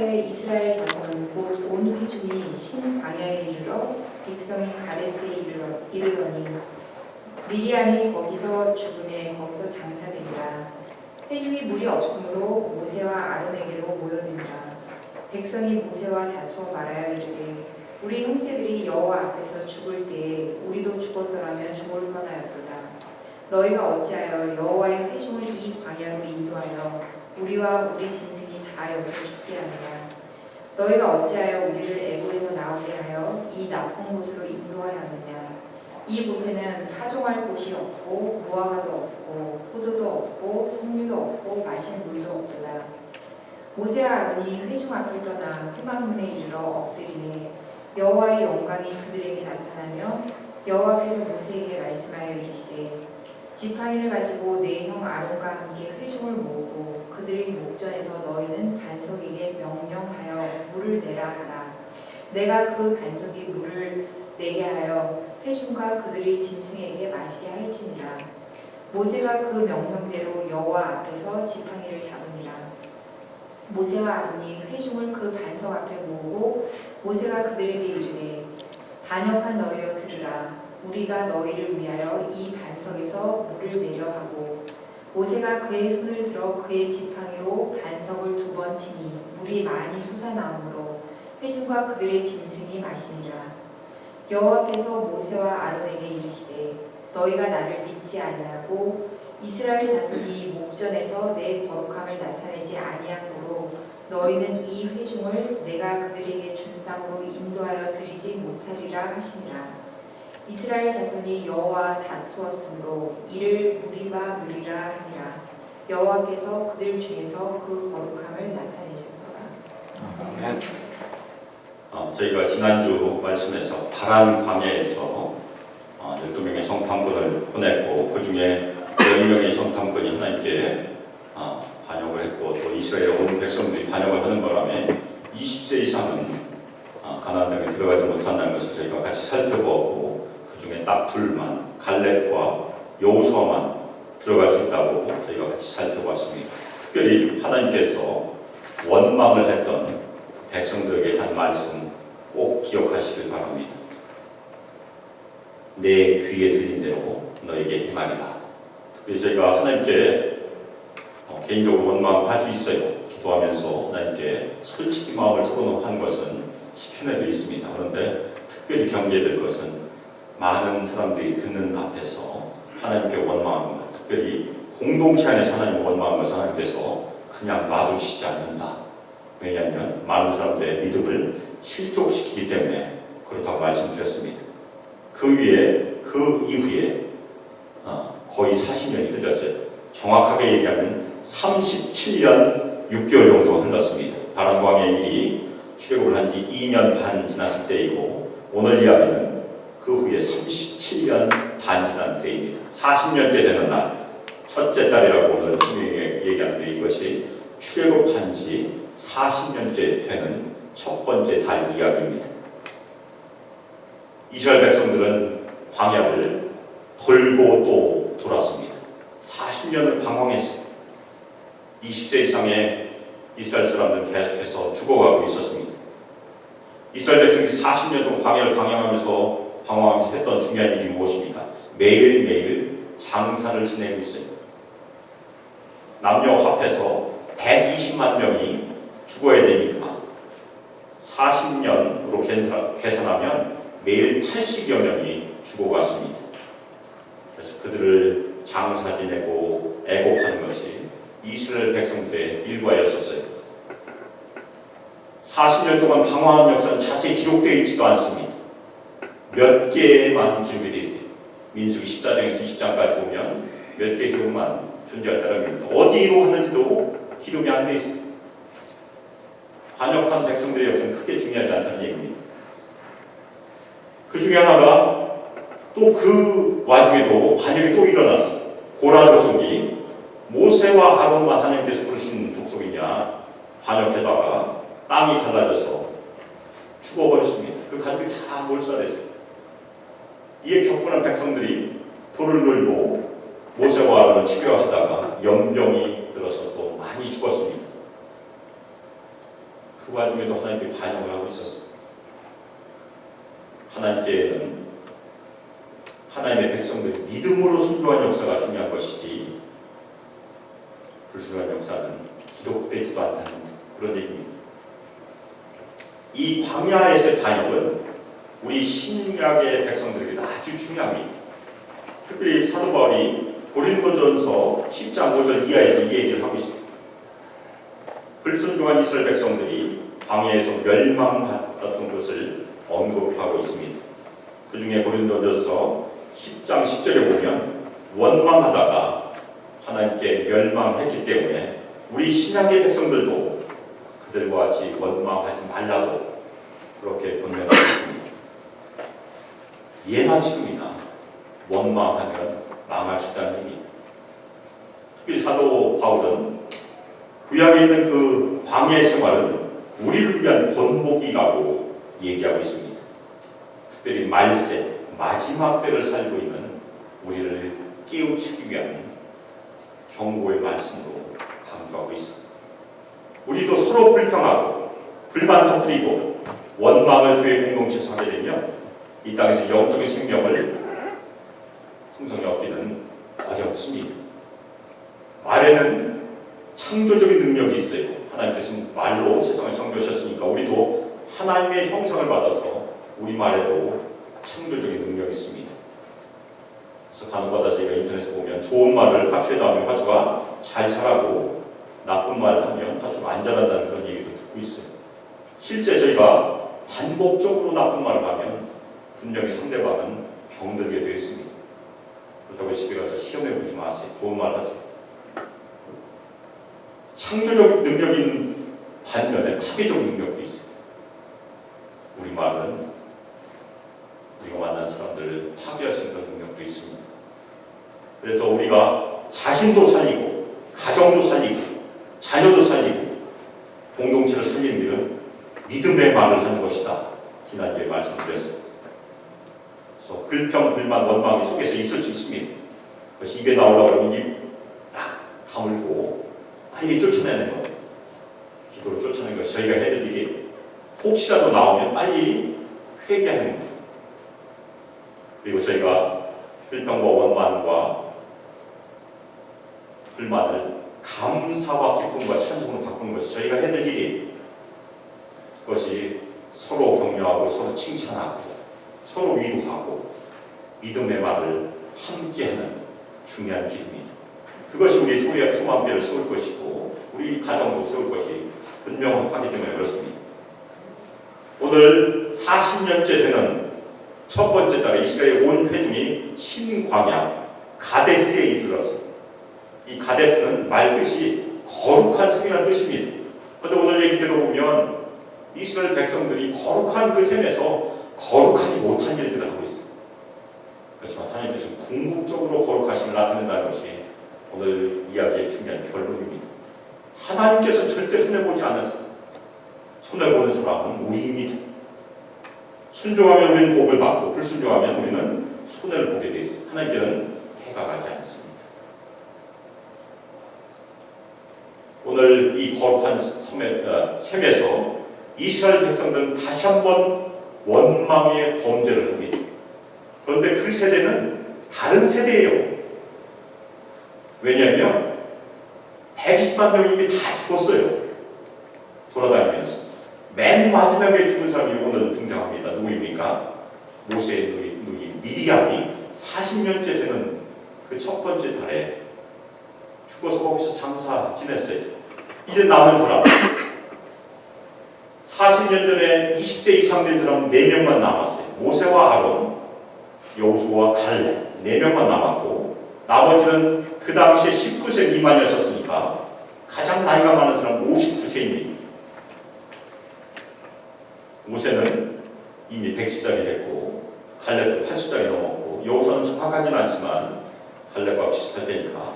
날에 이스라엘 자손 곧 온 회중이 신광야에 이르러 백성이 가데스에 이르더니 미디안이 거기서 죽음에 거기서 장사되니라. 회중이 물이 없으므로 모세와 아론에게로 모여드니라. 백성이 모세와 다투어 말하여 이르되 우리 형제들이 여호와 앞에서 죽을 때에 우리도 죽었더라면 죽을 뻔하였도다. 너희가 어찌하여 여호와의 회중을 이 광야로 인도하여 우리와 우리 짐승이 다 여기서 죽게 하느냐. 너희가 어찌하여 우리를 애굽에서 나오게 하여 이 나쁜 곳으로 인도하였느냐. 이 곳에는 파종할 곳이 없고 무화과도 없고 포도도 없고 석류도 없고 마실 물도 없도다. 모세와 아론이 회중 앞을 떠나 회막문에 이르러 엎드리매 여호와의 영광이 그들에게 나타나며 여호와께서 모세에게 말씀하여 이르시되 지팡이를 가지고 내 형 아론과 함께 회중을 모으고 그들의 목전에서 너희는 반석에게 명령하여 물을 내라 하라. 내가 그 반석에 물을 내게 하여 회중과 그들의 짐승에게 마시게 할지니라. 모세가 그 명령대로 여호와 앞에서 지팡이를 잡으니라. 모세와 아론이 회중을 그 반석 앞에 모으고 모세가 그들에게 이르되 반역한 너희여 들으라. 우리가 너희를 위하여 이 반석에서 물을 내려 하고 모세가 그의 손을 들어 그의 지팡이로 반석을 2번 치니 물이 많이 솟아나오므로 회중과 그들의 짐승이 마시니라. 여호와께서 모세와 아론에게 이르시되 너희가 나를 믿지 아니하고 이스라엘 자손이 목전에서 내 거룩함을 나타내지 아니하므로 너희는 이 회중을 내가 그들에게 준 땅으로 인도하여 드리지 못하리라 하시니라. 이스라엘 자손이 여호와와 다투었으므로 이를 무리바 무리라 하니라. 여호와께서 그들 중에서 그 거룩함을 나타내셨더라. 저희가 지난주 말씀에서 파란 광야에서 12명의 정탐꾼을 보냈고 그 중에 10명의 정탐꾼이 하나님께 반역을 했고 또 이스라엘 온 백성들이 반역을 하는 바람에 20세 이상은 가나안 땅에 들어가지 못한다는 것을 저희가 같이 살펴보았고 그 중에 딱 둘만 갈렙과 여호수아만 들어갈 수 있다고 저희가 같이 살펴봤습니다. 특별히 하나님께서 원망을 했던 백성들에게 한 말씀 꼭 기억하시길 바랍니다. 내 귀에 들린 대로 너에게 행하리라. 특별히 저희가 하나님께 개인적으로 원망할 수 있어요. 기도하면서 하나님께 솔직히 마음을 토로한 것은 시편에도 있습니다. 그런데 특별히 경계될 것은 많은 사람들이 듣는 앞에서 하나님께 원망하는 것, 특별히 공동체 안에서 하나님을 원망하는 것은 하나님께서 그냥 놔두시지 않는다. 왜냐하면 많은 사람들의 믿음을 실족시키기 때문에 그렇다고 말씀드렸습니다. 그 이후에 거의 40년이 흘렀어요. 정확하게 얘기하면 37년 6개월 정도가 흘렀습니다. 파란 광야의 일이 출애굽을 한 지 2년 반 지났을 때이고 오늘 이야기는 그 후에 37년 반 지난 때입니다. 40년째 되는 날, 첫째 달이라고 오늘 성경에 얘기하는데 이것이 출애굽한 지 40년째 되는 첫 번째 달 이야기입니다. 이스라엘 백성들은 광야를 돌고 또 돌았습니다. 40년을 방황했습니다. 20세 이상의 이스라엘 사람들은 계속해서 죽어가고 있었습니다. 이스라엘 백성이 40년 동안 광야를 방황하면서 했던 중요한 일이 무엇입니까? 매일매일 장사를 지내고 있어요. 남녀 합해서 120만 명이 죽어야 되니까 40년으로 계산하면 매일 80여 명이 죽어갔습니다. 그래서 그들을 장사 지내고 애곡하는 것이 이스라엘 백성들의 일과였었어요. 40년 동안 방황한 역사는 자세히 기록되어 있지도 않습니다. 몇 개만 기록이 되어 있어요. 민수기 14장에서 20장까지 보면 몇 개 기록만 존재할 따름입니다. 어디로 갔는지도 기록이 안 되어 있습니다. 반역한 백성들의 역사는 크게 중요하지 않다는 얘기입니다. 그 중에 하나가 또 그 와중에도 반역이 또 일어났어요. 고라 족속이 모세와 아론만 하나님께서 부르신 족속이냐 반역에다가 땅이 갈라져서 죽어버렸습니다. 그 가족이 다 몰살했어요. 이에 격분한 백성들이 돌을 놀고 모세와 아론을 치료하다가 염병이 들어서 또 많이 죽었습니다. 그 와중에도 하나님께 반영을 하고 있었습니다. 하나님께는 하나님의 백성들이 믿음으로 순종한 역사가 중요한 것이지 불순종한 역사는 기록되지도 않다는 그런 얘기입니다. 이 광야에서의 반영은 우리 신약의 백성들에게도 아주 중요합니다. 특별히 사도 바울이 고린도전서 10장 5절 이하에서 이 얘기를 하고 있습니다. 불순종한 이스라엘 백성들이 광야에서 멸망받았던 것을 언급하고 있습니다. 그 중에 고린도전서 10장 10절에 보면 원망하다가 하나님께 멸망했기 때문에 우리 신약의 백성들도 그들과 같이 원망하지 말라고 그렇게 권면하고 있습니다. 예나 지금이나 원망하면 망할 수 있다는 얘기입니다. 특히 사도 바울은 구약에 있는 그 광야의 생활은 우리를 위한 본보기라고 얘기하고 있습니다. 특별히 말세, 마지막 때를 살고 있는 우리를 깨우치기 위한 경고의 말씀으로 강조하고 있습니다. 우리도 서로 불평하고 불만 터뜨리고 원망을 교회 공동체에서 하게 되면 이 땅에서 영적인 생명을 풍성히 얻기는 어렵습니다. 말에는 창조적인 능력이 있어요. 하나님께서 말로 세상을 창조하셨으니까 우리도 하나님의 형상을 받아서 우리 말에도 창조적인 능력이 있습니다. 그래서 간혹가다 저희가 인터넷에 보면 좋은 말을 화초에다 하면 화초가 잘 자라고 나쁜 말을 하면 화초가 안 자란다는 그런 얘기도 듣고 있어요. 실제 저희가 반복적으로 나쁜 말을 하면 분명히 상대방은 병들게 되어 있습니다. 그렇다고 집에 가서 시험해 보지 마세요. 좋은 말 하세요. 창조적 능력인 반면에 파괴적 능력도 있어요. 우리 말은 우리가 만난 사람들을 파괴할 수 있는 능력도 있습니다. 그래서 우리가 자신도 살리고 가정도 살리고 자녀도 살리고 공동체를 살리는 길은 믿음의 말을 하는 것이다. 지난주에 말씀드렸습니다. 그래서 불평, 불만, 원망이 속에서 있을 수 있습니다. 그것이 입에 나오려고 하면 입 딱 다물고 빨리 쫓아내는 것, 기도로 쫓아내는 것이 저희가 해야 될 일이 혹시라도 나오면 빨리 회개하는 것. 그리고 저희가 불평과 원망과 불만을 감사와 기쁨과 찬송으로 바꾸는 것이 저희가 해야 될 일이 그것이 서로 격려하고 서로 칭찬하고 서로 위로하고 믿음의 말을 함께하는 중요한 길입니다. 그것이 우리 소망교회를 세울 것이고 우리 가정도 세울 것이 분명하기 때문에 그렇습니다. 오늘 40년째 되는 첫 번째 달에 이스라엘 온 회중이 신광야 가데스에 이르렀습니다. 이 가데스는 말 뜻이 거룩한 섬이라는 뜻입니다. 그런데 오늘 얘기 들어보면 이스라엘 백성들이 거룩한 그 셈에서 거룩하지 못한 일들을 하고 있습니다. 그렇지만 하나님께서 궁극적으로 거룩하심을 나타낸다는 것이 오늘 이야기의 중요한 결론입니다. 하나님께서 절대 손해보지 않았습니다. 손해보는 사람은 우리입니다. 순종하면 우리는 복을 받고 불순종하면 우리는 손해를 보게 되어 있습니다. 하나님께는 해가 가지 않습니다. 오늘 이 거룩한 셈에서 이스라엘 백성들은 다시 한번 원망의 범죄를 합니다. 그런데 그 세대는 다른 세대예요. 왜냐하면 120만 명이 이미 다 죽었어요. 돌아다니면서. 맨 마지막에 죽은 사람이 오늘 등장합니다. 누구입니까? 모세의 누이 미리암이 40년째 되는 그 첫 번째 달에 죽어서 거기서 장사 지냈어요. 이제 남은 사람 40년 전에 20세 이상 된 사람 4명만 남았어요. 모세와 아론, 여호수아와 갈렙 4명만 남았고 나머지는 그 당시에 19세 미만이었으니까 가장 나이가 많은 사람은 59세입니다. 모세는 이미 110살이 됐고 갈렙도 80살이 넘었고 여호수아는 정확하지는 않지만 갈렙과 비슷할 테니까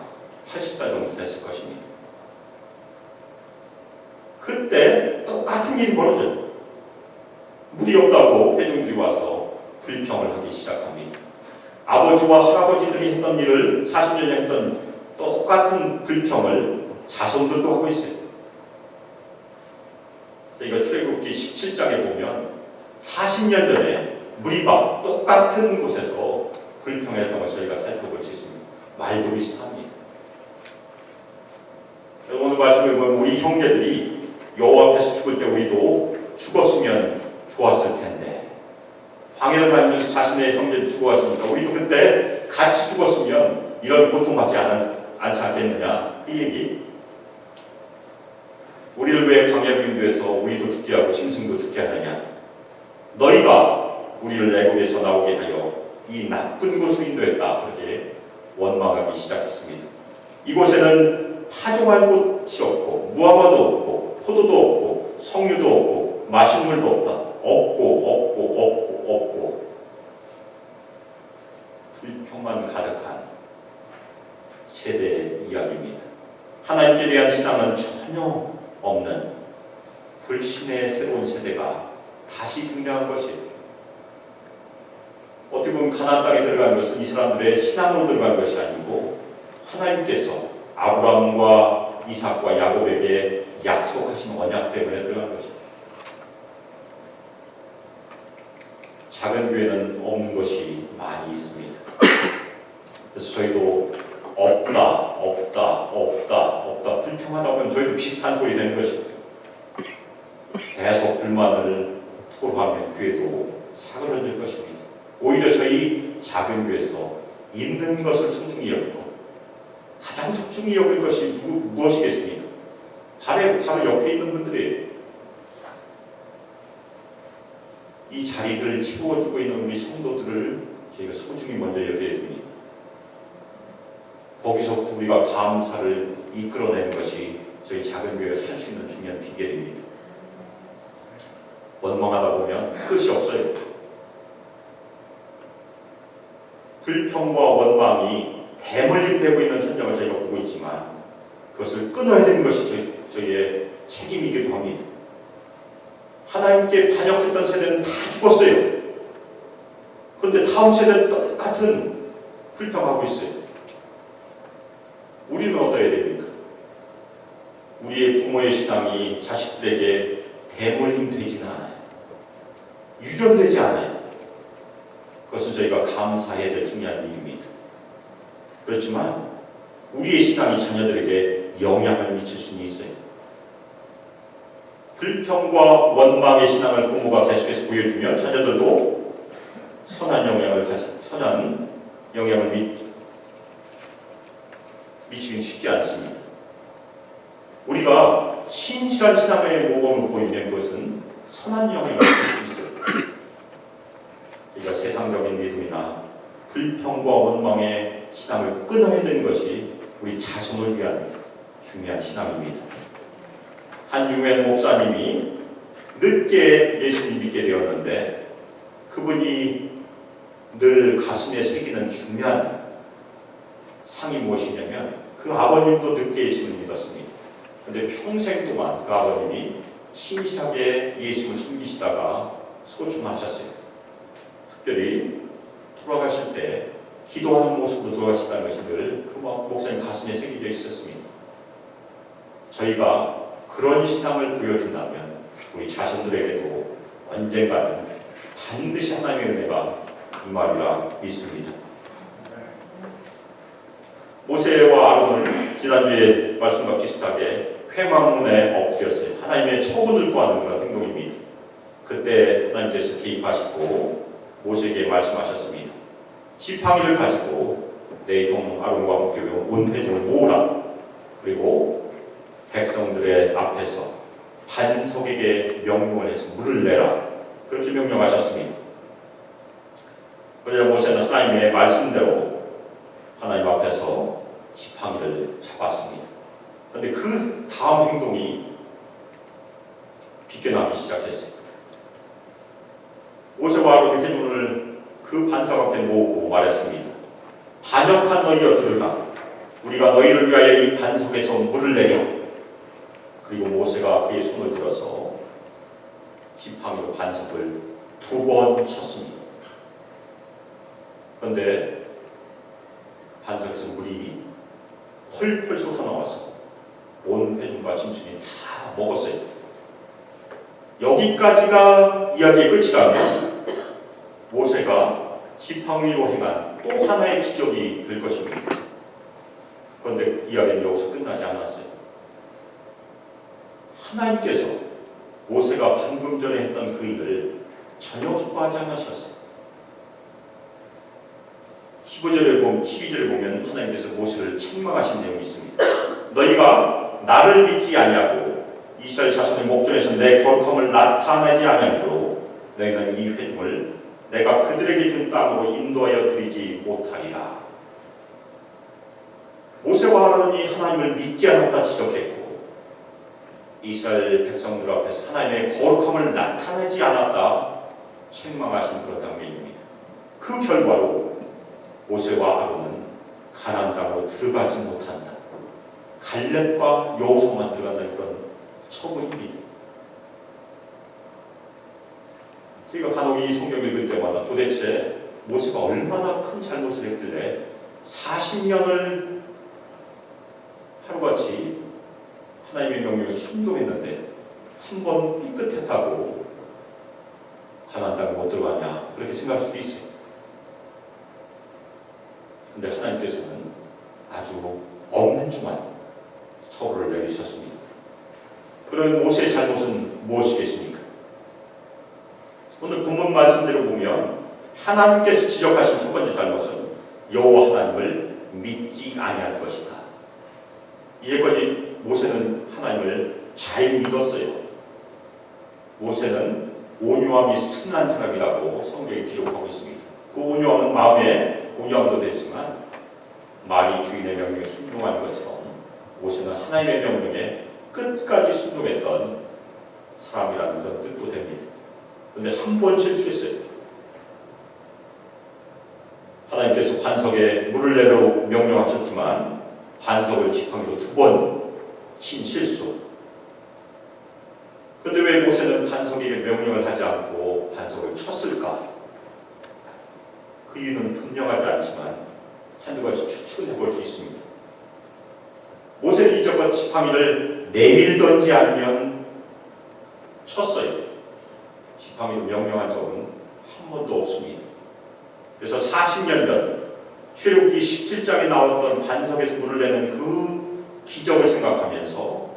80살 정도 됐을 것입니다. 그때 똑같은 일이 벌어져요. 물이 없다고 회중들이 와서 불평을 하기 시작합니다. 아버지와 할아버지들이 했던 일을 40년 전에 했던 똑같은 불평을 자손들도 하고 있어요. 저희가 출애굽기 17장에 보면 40년 전에 무리바 똑같은 곳에서 불평했던 것을 저희가 살펴볼 수 있습니다. 말도 비슷합니다. 오늘 말씀을 보면 우리 형제들이 여호와 앞에서 죽을 때 우리도 죽었으면 좋았을 텐데, 광야를 다니면서 자신의 형제들이 죽어왔으니까 우리도 그때 같이 죽었으면 이런 고통받지 않지 않겠느냐, 그 얘기. 우리를 왜 광야 인도해서 우리도 죽게 하고 짐승도 죽게 하느냐? 너희가 우리를 애굽에서 나오게 하여 이 나쁜 곳으로 인도했다, 그렇게 원망하기 시작했습니다. 이곳에는 파종할 곳이 없고 무화과도 없고 포도도 없고 석류도 없고 마실물도 없다. 없고 불평만 가득한 세대의 이야기입니다. 하나님께 대한 신앙은 전혀 없는 불신의 새로운 세대가 다시 등장한 것이에요. 어떻게 보면 가나안 땅에 들어간 것은 이 사람들의 신앙으로 들어간 것이 아니고 하나님께서 아브라함과 이삭과 야곱에게 약속하신 언약 때문에 들어간 것입니다. 작은 교회는 없는 것이 많이 있습니다. 그래서 저희도 없다 불평하다 보면 저희도 비슷한 꼴이 되는 것입니다. 계속 불만을 토로하면 교회도 사그러질 것입니다. 오히려 저희 작은 교회에서 있는 것을 소중히 여기고 가장 소중히 여길 것이 무엇이겠습니까? 바로 옆에 있는 분들이에요. 이 자리를 채워주고 있는 우리 성도들을 저희가 소중히 먼저 여겨야 됩니다. 거기서부터 우리가 감사를 이끌어내는 것이 저희 작은 교회가 살 수 있는 중요한 비결입니다. 원망하다 보면 끝이 없어요. 불평과 원망이 대물림되고 있는 현장을 저희가 보고 있지만 그것을 끊어야 되는 것이 저희의 책임이기도 합니다. 하나님께 반역했던 세대는 다 죽었어요. 그런데 다음 세대는 똑같은 불평하고 있어요. 우리는 어떠해야 됩니까? 우리의 부모의 신앙이 자식들에게 대물림되지는 않아요. 유전되지 않아요. 그것은 저희가 감사해야 될 중요한 일입니다. 그렇지만 우리의 신앙이 자녀들에게 영향을 미칠 수는 있어요. 불평과 원망의 신앙을 부모가 계속해서 보여주면 자녀들도 선한 영향을 미치긴 쉽지 않습니다. 우리가 신실한 신앙의 모범을 보이면 그것은 선한 영향을 미칠 수 있어요. 우리가 세상적인 믿음이나 불평과 원망의 신앙을 끊어야 되는 것이 우리 자손을 위한 중요한 신앙입니다. 한 유명한 목사님이 늦게 예수님 믿게 되었는데 그분이 늘 가슴에 새기는 중요한 상이 무엇이냐면 그 아버님도 늦게 예수를 믿었습니다. 그런데 평생 동안 그 아버님이 신실하게 예수를 섬기시다가 소중하셨어요. 특별히 돌아가실 때 기도하는 모습으로 돌아가셨다는 것이 늘 그 목사님 가슴에 새겨져 있었습니다. 저희가 그런 신앙을 보여준다면 우리 자손들에게도 언젠가는 반드시 하나님의 은혜가 임하리라 믿습니다. 모세와 아론을 지난주에 말씀과 비슷하게 회막문에 엎드렸어요. 하나님의 처분을 구하는 그런 행동입니다. 그때 하나님께서 개입하시고 모세에게 말씀하셨습니다. 지팡이를 가지고 내 형 아론과 함께 온 회중을 모으라. 그리고 백성들의 앞에서 반석에게 명령을 해서 물을 내라. 그렇게 명령하셨습니다. 그러자 모세는 하나님의 말씀대로 하나님 앞에서 지팡이를 잡았습니다. 그런데 그 다음 행동이 비껴나기 시작했어요. 모세와 아론이 회중을 그 반석 앞에 모으고 말했습니다. 반역한 너희여 들으라. 우리가 너희를 위하여 이 반석에서 물을 내려. 그리고 모세가 그의 손을 들어서 지팡이로 반석을 2번 쳤습니다. 그런데 반석에서 물이 펄펄 솟아나와서 온 회중과 짐승이 다 먹었어요. 여기까지가 이야기의 끝이라면 모세가 지팡이 위로 행한 또 하나의 기적이 될 것입니다. 그런데 이야기는 여기서 끝나지 않았어요. 하나님께서 모세가 방금 전에 했던 그 일을 전혀 기뻐하지 않으셨어요. 12절에 보면 하나님께서 모세를 책망하신 내용이 있습니다. 너희가 나를 믿지 아니하고 이스라엘 자손의 목전에서 내 거룩함을 나타내지 아니하므로 너희는 이 회중을 내가 그들에게 준 땅으로 인도하여 드리지 못하리라. 모세와 아론이 하나님을 믿지 않았다 지적했고 이스라엘 백성들 앞에서 하나님의 거룩함을 나타내지 않았다 책망하신 그런 장면입니다. 그 결과로 모세와 아론은 가나안 땅으로 들어가지 못한다. 갈렙과 여호수아만 들어간다는 그런 처분입니다. 저희가 간혹 이 성경 읽을 때마다 도대체 모세가 얼마나 큰 잘못을 했길래 40년을 하루같이 하나님의 명령을 순종했는데 한 번 삐끗했다고 가나안 땅에 못 들어가냐 그렇게 생각할 수도 있어요. 그런데 하나님께서는 아주 엄중한 처벌을 내리셨습니다. 그런 모세의 잘못은 무엇이겠습니까? 오늘 본문 말씀대로 보면 하나님께서 지적하신 첫 번째 잘못은 여호와 하나님을 믿지 아니할 것이다. 이제까지 모세는 하나님을 잘 믿었어요. 모세는 온유함이 승한 사람이라고 성경이 기록하고 있습니다. 그 온유함은 마음의 온유함도 되지만 말이 주인의 명령에 순종한 것처럼 모세는 하나님의 명령에 끝까지 순종했던 사람이라는 그런 뜻도 됩니다. 그런데 한 번 실수했어요. 하나님께서 반석에 물을 내려 명령하셨지만 반석을 지팡이로 2번 친 실수. 그런데 왜 모세는 반석에게 명령을 하지 않고 반석을 쳤을까? 그 이유는 분명하지 않지만 한두 가지 추측을 해볼 수 있습니다. 모세는 이전과 지팡이를 내밀던지 아니면 쳤어요. 지팡이로 명령한 적은 한 번도 없습니다. 그래서 40년 전 출애굽기 17장에 나왔던 반석에서 물을 내는 그 기적을 생각하면서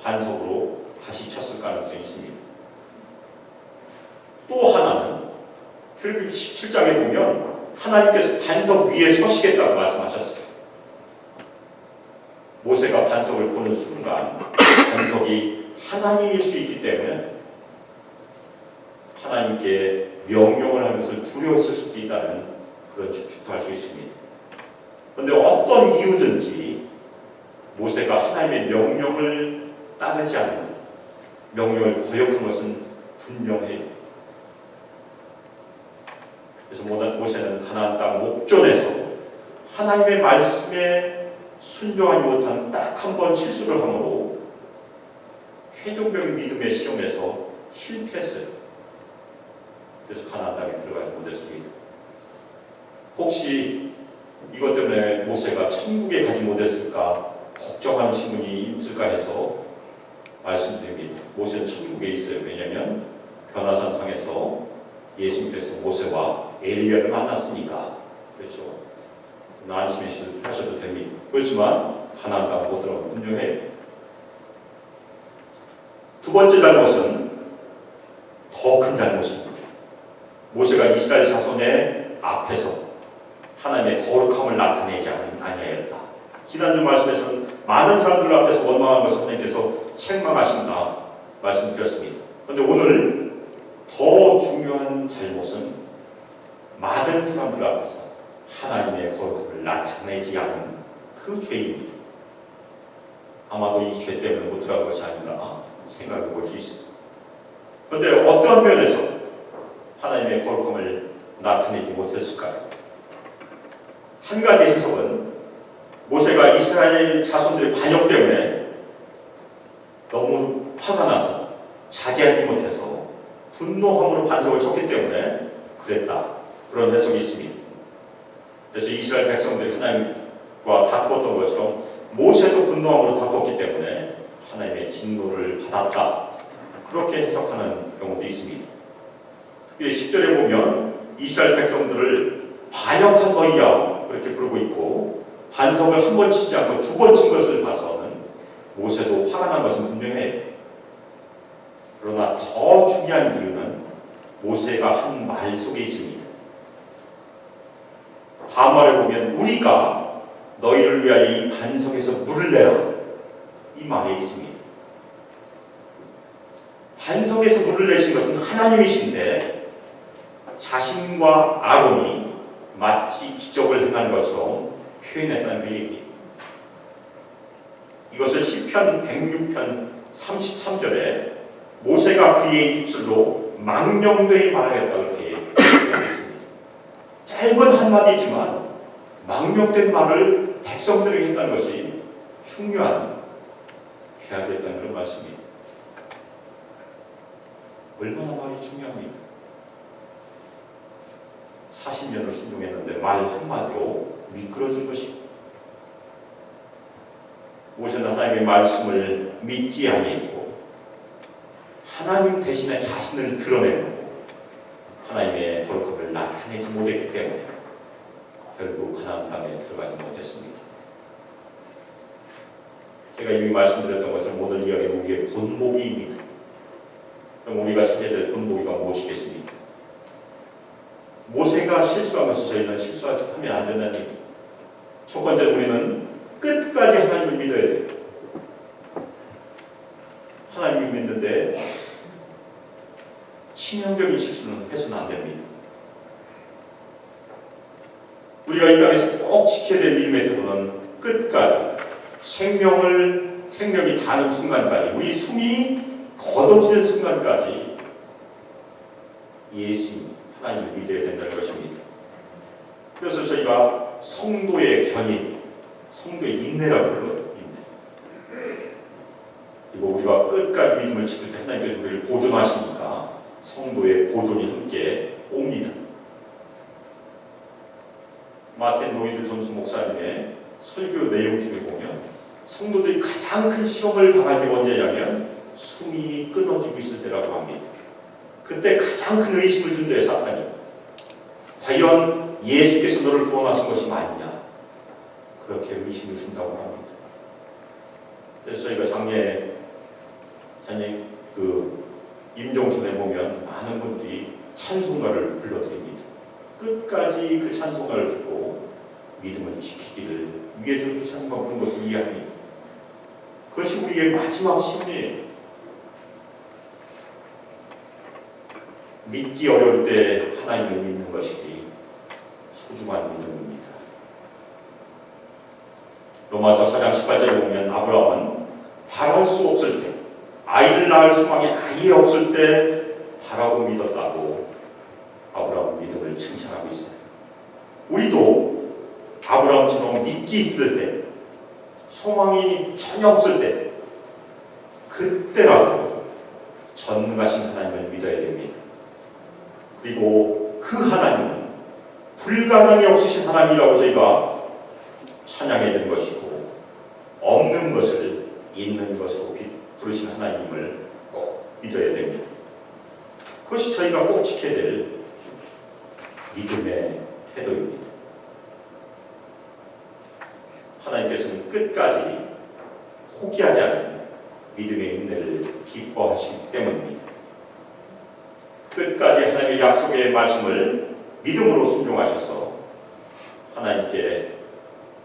반석으로 다시 쳤을 가능성이 있습니다. 또 하나는 출애굽기 17장에 보면 하나님께서 반석 위에 서시겠다고 말씀하셨어요. 모세가 반석을 보는 순간 반석이 하나님일 수 있기 때문에 하나님께 명령을 하는 것을 두려워했을 수도 있다는 그런 추측도 할 수 있습니다. 그런데 어떤 이유든지 모세가 하나님의 명령을 따르지 않는 명령을 거역한 것은 분명해요. 그래서 모세는 가나안 땅 목전에서 하나님의 말씀에 순종하지 못한 딱 한 번 실수를 함으로 최종적인 믿음의 시험에서 실패했어요. 그래서 가나안 땅에 들어가지 못했습니다. 혹시 이것 때문에 모세가 천국에 가지 못했을까 걱정하는 신분이 있을까 해서 말씀드립니다. 모세는 천국에 있어요. 왜냐하면 변화산상에서 예수님께서 모세와 엘리야를 만났으니까. 그렇죠. 안심하셔도 됩니다. 그렇지만 가나안 땅 못 들어가면 분명해요. 두 번째 잘못은 더 큰 잘못입니다. 모세가 이스라엘 자손의 앞에서 하나님의 거룩함을 나타내지 아니하였다. 지난주 말씀에서는 많은 사람들 앞에서 원망한 것을 하나님께서 책망하신다 말씀드렸습니다. 그런데 오늘 더 중요한 잘못은 많은 사람들 앞에서 하나님의 거룩함을 나타내지 않은 그 죄입니다. 아마도 이 죄 때문에 못 들어간 것이 아닌가 생각해 볼 수 있습니다. 그런데 어떤 면에서 하나님의 거룩함을 나타내지 못했을까요? 한 가지 해석은 모세가 이스라엘 자손들의 반역 때문에 너무 화가 나서 자제하지 못해서 분노함으로 반석을 쳤기 때문에 그랬다. 그런 해석이 있습니다. 그래서 이스라엘 백성들이 하나님과 다투었던 것처럼 모세도 분노함으로 다투었기 때문에 하나님의 진노를 받았다. 그렇게 해석하는 경우도 있습니다. 특히 10절에 보면 이스라엘 백성들을 반역한 너희야 그렇게 부르고 있고, 반석을 한 번 치지 않고 두 번 친 것을 봐서는 모세도 화가 난 것은 분명해요. 그러나 더 중요한 이유는 모세가 한 말 속에 있습니다. 다음 말에 보면 우리가 너희를 위하여 이 반석에서 물을 내라, 이 말에 있습니다. 반석에서 물을 내신 것은 하나님이신데 자신과 아론이 마치 기적을 행한 것처럼 표현했다는 그 얘기예요. 이것을 시편 106편 33절에 모세가 그의 입술로 망령되이 말하였다 그렇게 얘기했습니다. 짧은 한마디지만 망령된 말을 백성들에게 했다는 것이 중요한 귀하겠다는 그런 말씀입니다. 얼마나 말이 중요합니까? 40년을 순종했는데 말 한마디로 미끄러진 것이고, 모세는 하나님의 말씀을 믿지 아니했고 하나님 대신에 자신을 드러내고 하나님의 거룩함을 나타내지 못했기 때문에 결국 가나안 땅에 들어가지 못했습니다. 제가 이미 말씀드렸던 것처럼 오늘 이야기는 우리의 본보기입니다. 그럼 우리가 찾아야 될 본보기가 무엇이겠습니까? 모세가 실수하면서 저희는 실수하면 안 된다는 얘기입니다. 첫 번째, 우리는 끝까지 하나님을 믿어야 돼요. 하나님을 믿는데 치명적인 실수는 해서는 안 됩니다. 우리가 이 땅에서 꼭 지켜야 될 믿음의 태도는 끝까지 생명이 닿는 순간까지, 우리 숨이 걷어지는 순간까지 예수님, 하나님을 믿어야 된다는 것입니다. 그래서 저희가 성도의 견인, 성도의 인내라고 불러요. 인내. 그리고 우리가 끝까지 믿음을 지킬 때 하나님께서 우리를 보존하시니까 성도의 보존이 함께 옵니다. 마틴 로이드 존스 목사님의 설교 내용 중에 보면 성도들이 가장 큰 시험을 당할 때가 언제냐면 숨이 끊어지고 있을 때라고 합니다. 그때 가장 큰 의심을 준대요, 사탄이. 과연 예수께서 너를 구원하신 것이 맞냐? 그렇게 의심을 준다고 합니다. 그래서 저희가 작년에 임종전에 보면 많은 분들이 찬송가를 불러드립니다. 끝까지 그 찬송가를 듣고 믿음을 지키기를 위해서 그 찬송가 부른 것을 이해합니다. 그것이 우리의 마지막 시험이에요. 믿기 어려울 때 하나님을 믿는 것이 소중한 믿음입니다. 로마서 4장 18절에 보면 아브라함은 바랄 수 없을 때, 아이를 낳을 소망이 아예 없을 때 바라고 믿었다고 아브라함 믿음을 칭찬하고 있어요. 우리도 아브라함처럼 믿기 힘들 때, 소망이 전혀 없을 때, 그때라도 전능하신 하나님을 믿어야 됩니다. 그리고 그 하나님은 불가능이 없으신 하나님이라고 저희가 찬양해야 되는 것이고, 없는 것을 있는 것으로 부르신 하나님을 꼭 믿어야 됩니다. 그것이 저희가 꼭 지켜야 될 믿음의 태도입니다. 하나님께서는 끝까지 포기하지 않는 믿음의 인내를 기뻐하시기 때문입니다. 끝까지 하나님의 약속의 말씀을 믿음으로 순종하셔서 하나님께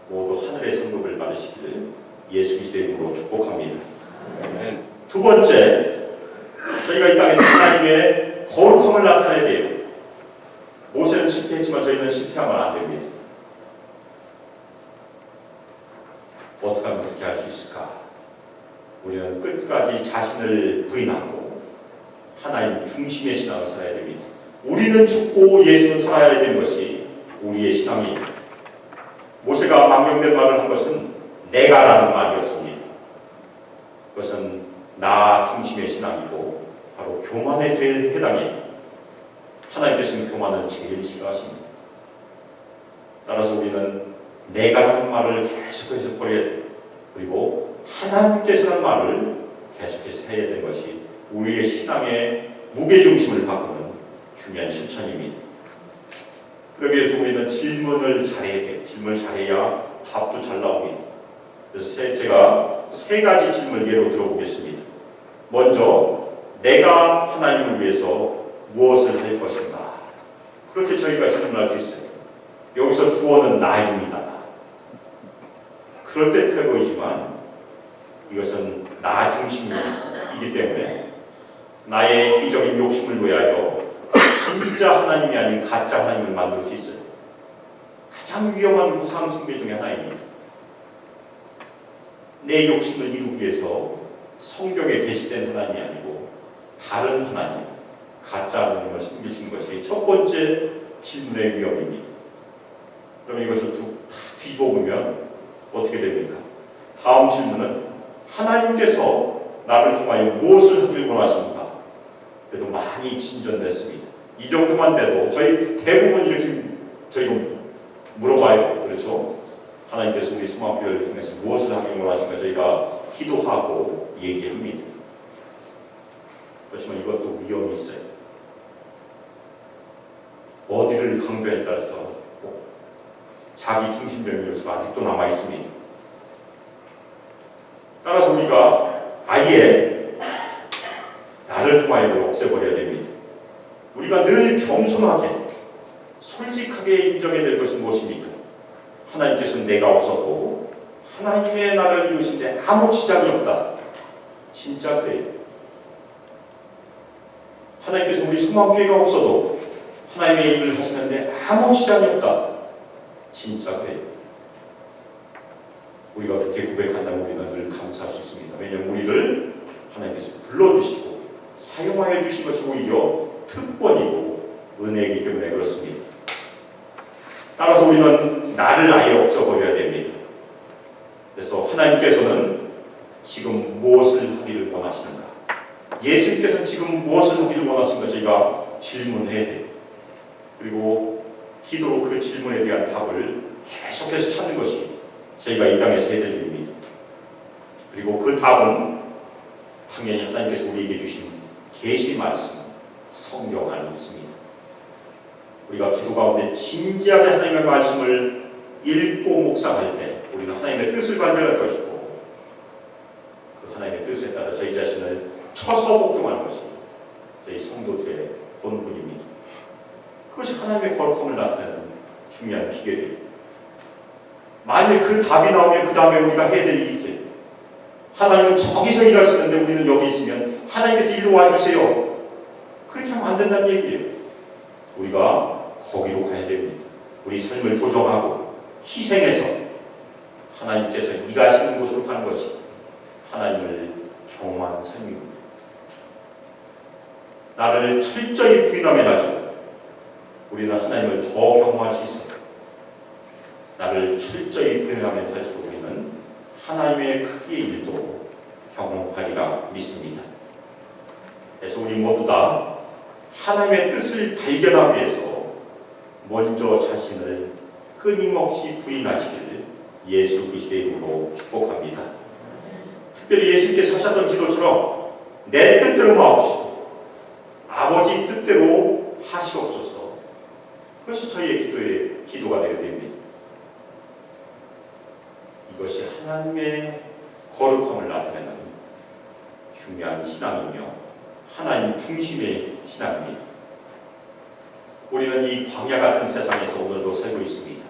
모두 하늘의 상급을 받으시기를 예수 그리스도의 이름으로 축복합니다. 두 번째, 저희가 이 땅에서 하나님의 거룩함을 나타내야 돼요. 모세는 실패했지만 저희는 실패하면 안 됩니다. 어떻게 하면 그렇게 할 수 있을까? 우리는 끝까지 자신을 부인하고 하나님 중심의 신앙을 살아야 됩니다. 우리는 죽고 예수는 살아야 되는 것이 우리의 신앙이에요. 모세가 망령된 말을 한 것은 내가라는 말이었습니다. 그것은 나 중심의 신앙이고 바로 교만의 죄에 해당해요. 하나님께서는 교만을 제일 싫어하십니다. 따라서 우리는 내가라는 말을 계속해서 버려야 돼요. 그리고 하나님께서라는 말을 계속해서 해야 되는 것이 우리의 신앙의 무게중심을 바꾸는 중요한 실천입니다. 그러기 위해서 우리는 질문을 잘해야 돼요. 질문을 잘해야 답도 잘 나옵니다. 그래서 제가 세 가지 질문을 예로 들어보겠습니다. 먼저, 내가 하나님을 위해서 무엇을 할 것인가? 그렇게 저희가 질문할 수 있어요. 여기서 주어는 나입니다. 그럴듯해 보이지만 이것은 나 중심이기 때문에 나의 이기적인 욕심을 위하여 진짜 하나님이 아닌 가짜 하나님을 만들 수 있어요. 가장 위험한 우상 숭배 중에 하나입니다. 내 욕심을 이루기 위해서 성경에 계시된 하나님이 아니고 다른 하나님, 가짜 하나님을 섬기신 것이 첫 번째 질문의 위험입니다. 그럼 이것을 다 뒤집어보면 어떻게 됩니까? 다음 질문은 하나님께서 나를 통하여 무엇을 하길 원하십니까? 그래도 많이 진전됐습니다. 이 정도만 돼도 저희 대부분 이렇게 저희가 물어봐요. 그렇죠? 하나님께서 우리 수만교회를 통해서 무엇을 하길 원하십니까? 저희가 기도하고 얘기합니다. 그렇지만 이것도 위험이 있어요. 어디를 강조에 따라서 자기 중심적인 요소가 아직도 남아 있습니다. 따라서 우리가 아예 나를 통하여 없애버려야 됩니다. 우리가 늘 겸손하게 솔직하게 인정해야 될 것은 무엇입니까? 하나님께서는 내가 없어도 하나님의 나라를 이루시는데 아무 지장이 없다. 진짜 그래요. 하나님께서 우리 소망교회가 없어도 하나님의 일을 하시는데 아무 지장이 없다. 진짜 그래요. 우리가 그렇게 고백한다면 우리는 늘 감사할 수 있습니다. 왜냐하면 우리를 하나님께서 불러주시고 사용하여 주신 것이 오히려 특권이고 은혜이기 때문에 그렇습니다. 따라서 우리는 나를 아예 없애버려야 됩니다. 그래서 하나님께서는 지금 무엇을 하기를 원하시는가? 예수님께서는 지금 무엇을 하기를 원하시는가? 저희가 질문해야 돼요. 그리고 기도로 그 질문에 대한 답을 계속해서 찾는 것이 저희가 이 땅에서 해야 될 일입니다. 그리고 그 답은 당연히 하나님께서 우리에게 주신 계시 말씀, 성경 안에 있습니다. 우리가 기도 가운데 진지하게 하나님의 말씀을 읽고 묵상할 때 우리는 하나님의 뜻을 발견할 것이고 그 하나님의 뜻에 따라 저희 자신을 쳐서 복종하는 것이 저희 성도들의 본분입니다. 그것이 하나님의 거룩함을 나타내는 중요한 비결이에요. 만일 그 답이 나오면 그 다음에 우리가 해야 될 일이 있어요. 하나님은 저기서 일하시는데 우리는 여기 있으면 하나님께서 이리 와주세요. 그렇게 하면 안 된다는 얘기예요. 우리가 거기로 가야 됩니다. 우리 삶을 조정하고 희생해서 하나님께서 일하시는 곳으로 가는 것이 하나님을 경험하는 삶입니다. 나를 철저히 부인하면 할수록 우리는 하나님을 더 경험할 수 있습니다. 나를 철저히 부인하면 할수록 우리는 하나님의 크기의 일도 경험하리라 믿습니다. 그래서 우리 모두 다 하나님의 뜻을 발견하기 위해서 먼저 자신을 끊임없이 부인하시기를 예수 그리스도의 이름으로 축복합니다. 특별히 예수님께서 하셨던 기도처럼 내 뜻대로 마옵시고 아버지 뜻대로 하시옵소서. 그것이 저희의 기도가 되어야 됩니다. 이것이 하나님의 거룩함을 나타내는 중요한 신앙이며 하나님 중심의 신앙입니다. 우리는 이 광야 같은 세상에서 오늘도 살고 있습니다.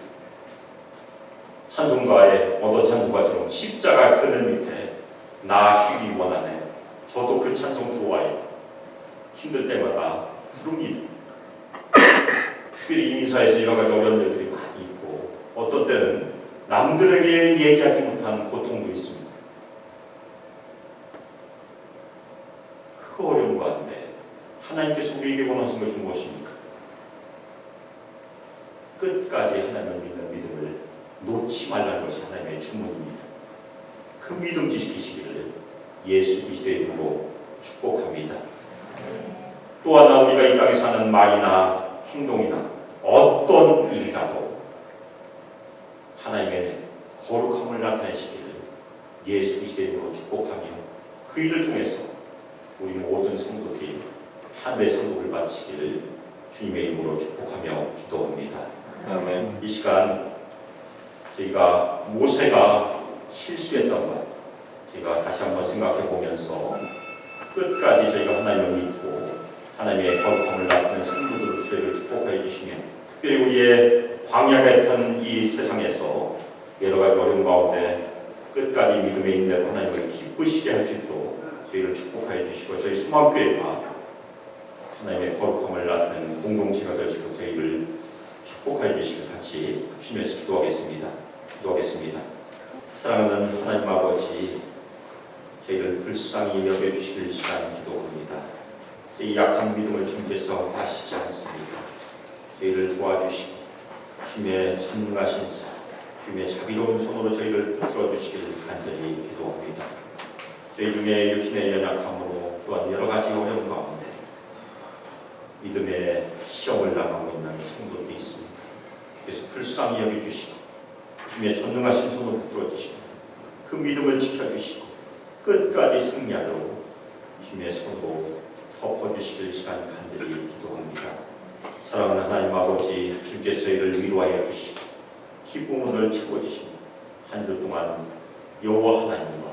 찬송가의 어떤 찬송가처럼 십자가 그늘 밑에 나 쉬기 원하네. 저도 그 찬송 좋아해요. 힘들 때마다 부릅니다. 특별히 이민사에서 여러 가지 어려운 일들이 많이 있고 어떤 때는 남들에게 얘기하지 못한 고통도 있습니다. 그 어려운 가운데 하나님께서 우리에게 원하신 것이 무엇입니까? 끝까지 하나님을 믿는 믿음을 놓지 말라는 것이 하나님의 주문입니다. 그 믿음 지키시기를 예수 그리스도의 이름으로 축복합니다. 또 하나 우리가 이 땅에 사는 말이나 행동이나 어떤 일이라도 하나님의 거룩함을 나타내시기를 예수 그리스도의 이름으로 축복하며 그 일을 통해서 우리 모든 성도들이 하늘의 상급을 받으시기를 주님의 이름으로 축복하며 기도합니다. 아멘. 이 시간 저희가 모세가 실수했던 것 저희가 다시 한번 생각해 보면서 끝까지 저희가 하나님을 믿고 하나님의 거룩함을 나타내는 성도들을 저희를 축복하여 주시며 특별히 우리의 광야가 있던 이 세상에서 여러 가지 어려운 가운데 끝까지 믿음의 인내로 하나님을 기쁘시게 할 수 있도록 저희를 축복하여 주시고 저희 수목교회가 하나님의 거룩함을 나타내는 공동체가 될 수 있도록 저희를 축복하여 주시길 같이 합심해서 기도하겠습니다. 사랑하는 하나님 아버지, 저희를 불쌍히 여겨주시길 시간 기도합니다. 저희 약한 믿음을 주님께서 아시지 않습니까? 저희를 도와주시고 주님의 전능하신 사, 주님의 자비로운 손으로 저희를 붙들어 주시길 간절히 기도합니다. 저희 중에 육신의 연약함으로 또한 여러 가지 어려운 가운데 믿음의 시험을 당하고 있는 성도들이 있습니다. 그래서 불쌍히 여겨주시고 주님의 전능하신 손으로 붙들어 주시고 그 믿음을 지켜주시고 끝까지 승리하도록 주님의 손으로 덮어주시길 시간 간절히 기도합니다. 사랑하는 하나님 아버지, 주께서 저희를 위로하여 주시고 기쁨을 채워주시고 한 주 동안 여호와 하나님과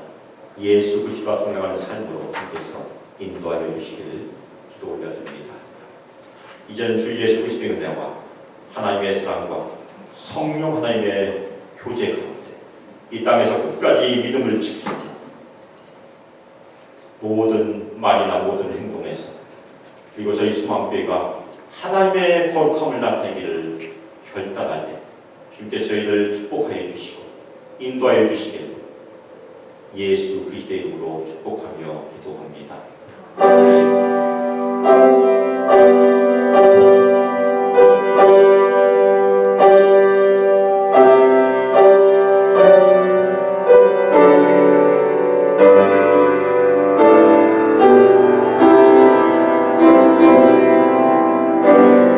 예수 그리스도와 동행하는 삶으로 주께서 인도하여 주시기를 기도 올려드립니다. 이제는 주 예수 그리스도의 은혜와 하나님의 사랑과 성령 하나님의 교제 가운데 이 땅에서 끝까지 믿음을 지키고 모든 말이나 모든 행동에서 그리고 저희 수망교회가 하나님의 거룩함을 나타내기를 결단할 때 주님께서 저희를 축복하여 주시고 인도하여 주시기를 예수 그리스도의 이름으로 축복하며 기도합니다. 아멘.